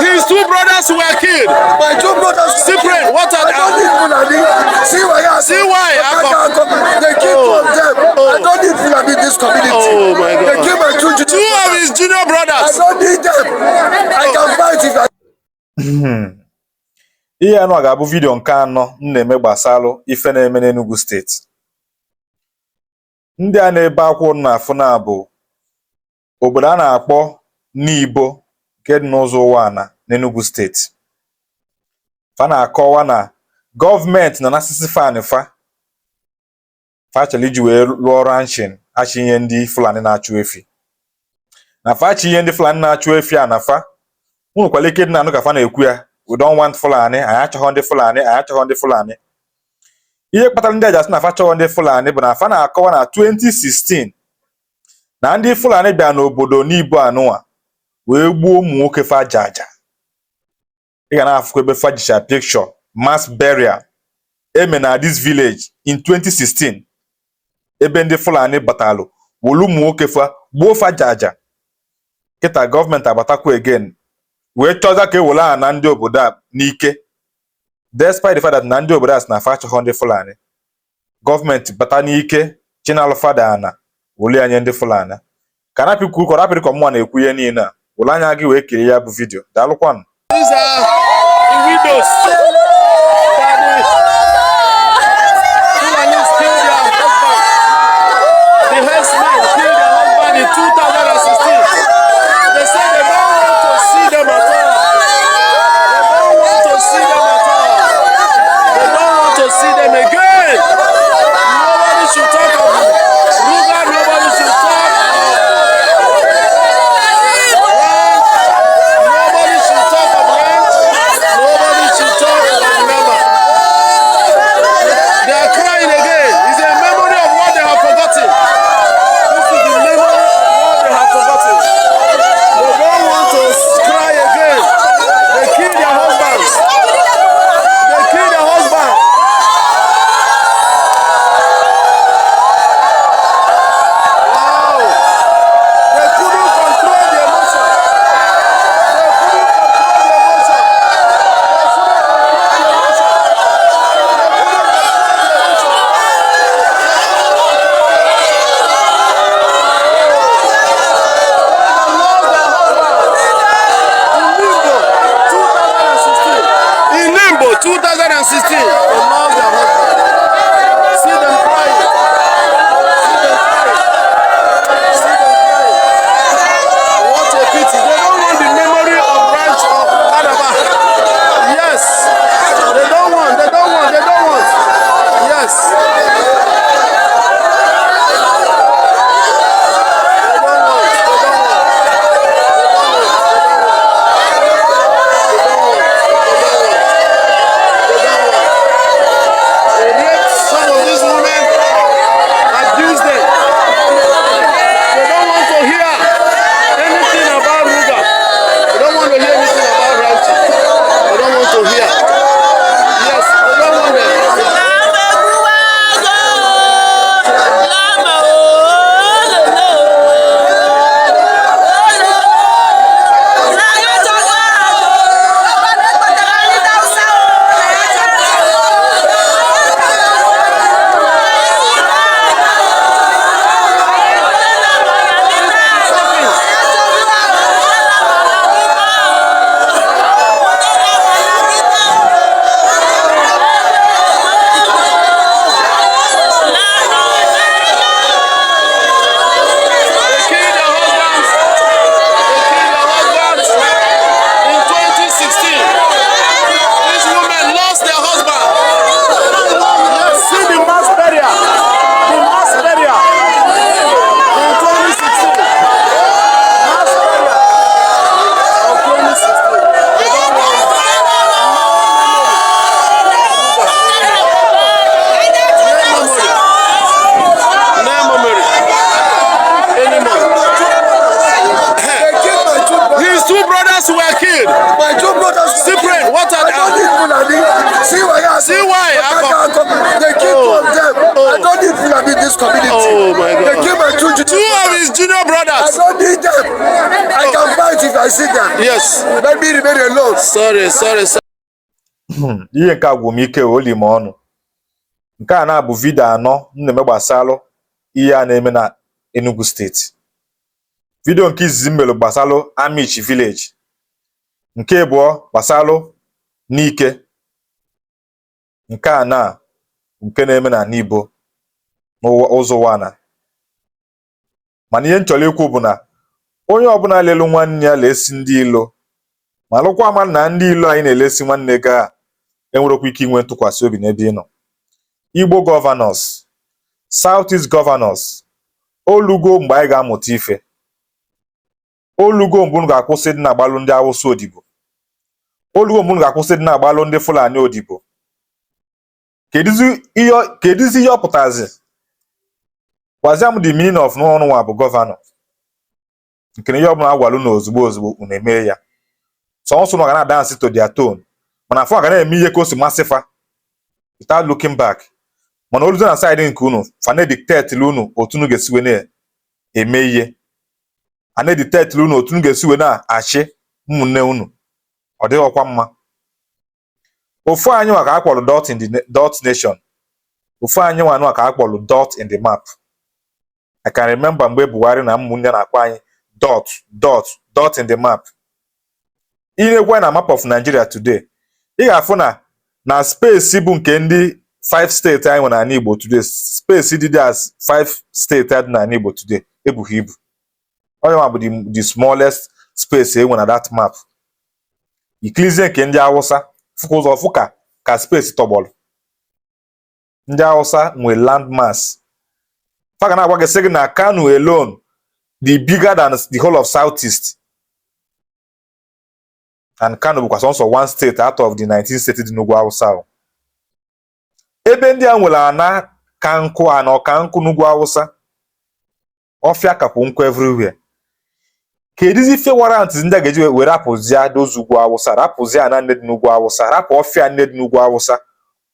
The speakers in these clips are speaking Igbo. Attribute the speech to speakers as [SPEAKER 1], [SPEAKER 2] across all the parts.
[SPEAKER 1] His two brothers were killed.
[SPEAKER 2] My two brothers.
[SPEAKER 1] Separate. What are
[SPEAKER 2] they? See why? They keep from them. I don't need Fulani in this community.
[SPEAKER 1] Oh my God.
[SPEAKER 2] They keep my two
[SPEAKER 1] of his junior brothers.
[SPEAKER 2] I don't need them. I can fight if I.
[SPEAKER 3] Ihe anọ ga-abụ vidio nke anọ na-eme gbasalụ ife na-eme n'Enugu State. Ndị a na-ebe akwụ n'afọ na bụ obodo a na-akpọ Nimbo nke dị n'Uzo-Uwani n'Enugu State. Fa na-akọwa na gọọmenti na n'asịsị fa chọrọ iji wee lụọ ranchin achị ihe ndị Fulani na-achụ efi. Na fa achị ihe ndị Fulani na-achụ efi a na fa unu kwala ike dị na anụ ka fa na-ekwu ya. We don't want Fulani, I achọghọ ndị Fulani, I achọghọ ndị Fulani. Ihe kpatara ndị aja sị na fa chọghọ ndị Fulani bụ na fa na-akọwa na 2016 na ndị Fulani bịa n'obodo Nimbo anụwa wee gbuo ụmụ nwoke fa aja. Ị ga na-afụkwa ebe fa jicha picture mass burial eme na this village in 2016 ebe ndị Fulani batalụ wolu ụmụ nwoke fa gbuo fa aja. Kịta gọọmenti abatakwa again wee chọza ka ewela na ndị obodo a n'ike despite the fact that na ndị obodo a sị na fa achọghọ ndị Fulani. Gọọmenti bata n'ike chinalụ fada na wole anya ndị Fulani ka napikwu kọrapịrị ka mmụọ na-ekwu ihe niile a wole anya gị wee kiri ya bụ vidio. Daalụkwanụ.
[SPEAKER 1] These are the widows. Fulani killed their husband. The herdsmen killed their husband in 2016. They say they don't want to see them at all. They don't want to see them at all. They don't want to see them again. Nobody should talk of Ruga. Nobody should talk of nobody should talk of rent. Nobody should talk of number. They are crying again. It's a memory of what they have forgotten. This is the memory of what they have forgotten. They don't want to cry again. They kill their husbands. They kill their husband. Wow. They couldn't control the emotion. They couldn't control the emotion. In Nimbo, 2016, they lost their husband. See them crying. See them crying. See them crying. What a pity. They don't want the memory of branch of Adaba. Yes. They don't want. They don't want. They don't want. Yes. Some of these women abuse them. They don't want to hear anything about Ruga. They don't want to hear anything about Ranchi. They don't want to hear. Yes, they don't want them. Were killed.
[SPEAKER 2] My two brothers.
[SPEAKER 1] Separate. What are
[SPEAKER 2] See why?
[SPEAKER 1] They
[SPEAKER 2] keep from them. I don't need Fulani in this community.
[SPEAKER 1] Oh my God.
[SPEAKER 2] They keep my two
[SPEAKER 1] of his
[SPEAKER 2] I don't need them. I can fight if I see them.
[SPEAKER 1] Yes.
[SPEAKER 2] Let me remain alone.
[SPEAKER 1] Sorry.
[SPEAKER 3] ihe nke agwụmike oli m ọnụ nke a na-abụ vidio anọ na-eme gbasalụ ihe a na-eme na Enugu State. Vidio nke izizi mmelu gbasalụ Amichi village, nke abụọ gbasalụ n'ike, nke a na nke na-eme na Nimbo n'Uzo-Uwani. mana ihe nchọrọ ikwu bụ na onye ọbụla lelu nwanne ya lesi ndị ilo ma lụkwa ama na ndị ilo anyị na-elesi nwanne ga enwerekwa ike inwe ntụkwasị obi n'ebe ị nọ. Igbo governors, Southeast governors, olugo mgbe anyị ga-amụta ife. Olugo mgbe unu ga-akwụsị dị na-agbalụ ndị Awụsa odibo. Olugo mgbe unu ga-akwụsị dị na-agbalụ ndị Fulani odibo. Kedizi ihe ọ pụtazi? Gwazie m the meaning of n'ọnụ nwa bụ gọvanọ. Nke na ihe ọbụla agwalụ na ozugbo unu eme ya. Sọnsọ na ga na-dance to their tone. Mana afọ ga na-eme ihe ka o si masị fa without looking back. Mana oluzo na side nke unu fa na-dictate unu otu unu ga-esi wee na-eme ihe. A na-dictate unu otu unu ga-esi wee na-achị ụmụnne unu. Ọ dịghịkwa mma. Ofu anyị nwa ka a kpọrọ dot nation. Ofu anyị nwa ka a kpọrọ dot in the map. I can remember mgbe Buhari na ụmụnne na-akpọ anyị dot in the map. Ịnekwa na map of Nigeria today, ị ga-afụ na space bụ nke ndị 5 steeti anyị nwere na Igbo today, space dị as 5 steeti dị na Igbo today ebughị ibu. Onye ma bụ the smallest space e nwere na that map. Ikilizie nke ndị Awụsa fụka ụzọ fụka ka space tọgbọrọ. Ndị Awụsa nwere land mass. Faga na-agwa gị sị gị na Kano alone the bigger than the whole of Southeast. And Kano bụkwa sọnsọ one state out of the 19 states dị n'ugwu Awụsa. Ebe ndị a nwere ana ka nkụ n'ugwu Awụsa, ọfịa kapụ nkụ everywhere. Kedizi ife warrant ndị a ga-eji were rapụzia dozu ugwu Awụsa, rapụzia ana nne dị n'ugwu Awụsa, rapụ ọfịa nne dị n'ugwu Awụsa.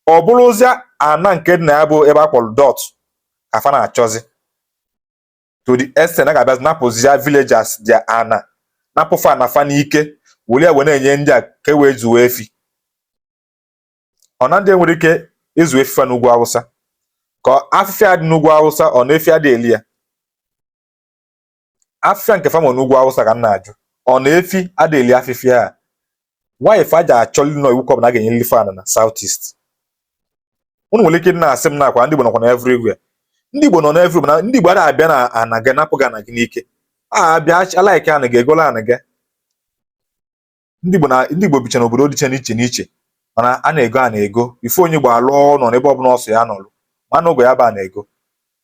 [SPEAKER 3] Ọ bụrụzia ana nke dị na ya bụ ebe a kpọrọ dot ka fa na-achọzi. To the extent a ga-abịazi napụzia villagers dia ana, napụfa na fa n'ike, were wee na-enye ndị a ka wee zuo efi. Ọ na ndị nwere ike ịzụ efi fa n'ugwu Awụsa. Ka afịfịa dị n'ugwu Awụsa ọ na-efi adị eli ya. Afịfịa nke fa ma n'ugwu Awụsa ka m na-ajụ. Ọ na-efi adị eli afịfịa a. Why if aja achọli nọ iwu ka ọ bụ na ga-enye life ana na Southeast? Unu nwere ike na-asị m na-akwa ndị Igbo nọkwa na everywhere. Ndị Igbo nọ na everywhere, mana ndị Igbo na-abịa na ana gị napụ gị ana gị n'ike. Abịa alaike ana gị egola ana gị. Ndị Igbo bicha n'obodo dịcha n'iche mana a na-ego ana ego before onye Igbo alụọ nọ n'ebe ọbụla ọsọ ya nọlụ. Mana oge ya bụ ana ego.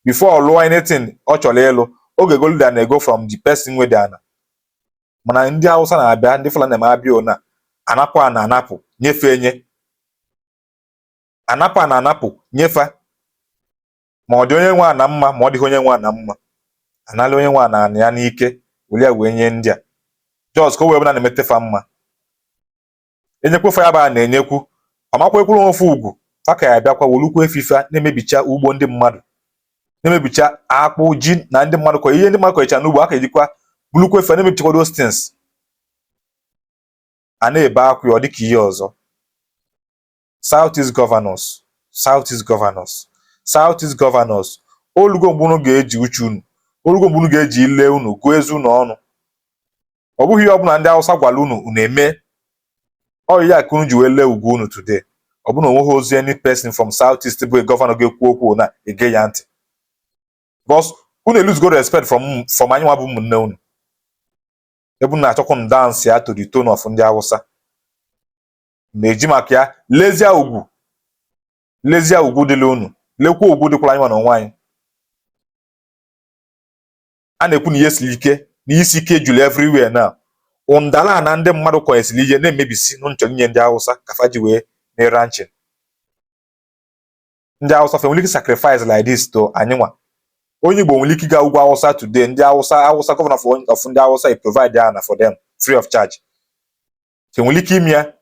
[SPEAKER 3] Before ọ lụọ anything ọ chọrọ ịlụ, oge egolu dị ana ego from the person nwe dị ana. Mana ndị Awụsa na-abịa, ndị Fulani na-abịa na anapụ ana anapụ nyefe enye. Anapụ ana anapụ nyefe. Ma ọ dị onye nwe ana mma ma ọ dịghị onye nwe ana mma. Anala onye nwe ana ya n'ike were wee nye ndị a. Just ka o wee bụ na na-emetefa mma. Enyekwefa ya bụ a na-enyekwu, ọmakwekwuru ofu ugwu, faka ya bịakwa wolukwu efifa na-emebicha ugbo ndị mmadụ, na-emebicha akpụ, ji na ndị mmadụ ihe ndị mmadụ kọicha n'ugbo aka ejikwa bulukwu efifa na-emebichakwa those things. A na-ebe akwụ ya ọ dịka ihe ọzọ. Southeast governors, olugo mgbe unu ga-eji uche unu, olugo mgbe unu ga-eji ile unu gụọ ezi unu ọnụ. Ọ bụghị ihe ọbụla ndị Awụsa gwara unu eme. Ọ ya ka unu ji wee lee ugwu unu today. Ọ bụ na onweghị ozi any person from Southeast bụ gọvanọ ga-ekwu okwu na ege ya ntị. Because unu eluzgo respect from anyị nwa bụ ụmụnne unu. Ebe unu na-achọkwa unu dance ya to the tone of ndị Awụsa. Na-eji maka ya lezie ugwu dịla unu, lekwa ugwu dịkwara anyị nwa n'onwe anyị. A na-ekwu na ihe siri ike, na isi ike juru everywhere now. Ụndala na ndị mmadụ kọnyesiri ihe na-emebisi n'nchọrọ inye ndị Awụsa ka fa ji wee na-ranching. Ndị Awụsa fe nwere ike sacrifice like this to anyị nwa. Onye Igbo nwere ike ịga ugwu Awụsa today, ndị Awụsa governor of ndị Awụsa i provide ana for them free of charge. Fe nwere ike ime ya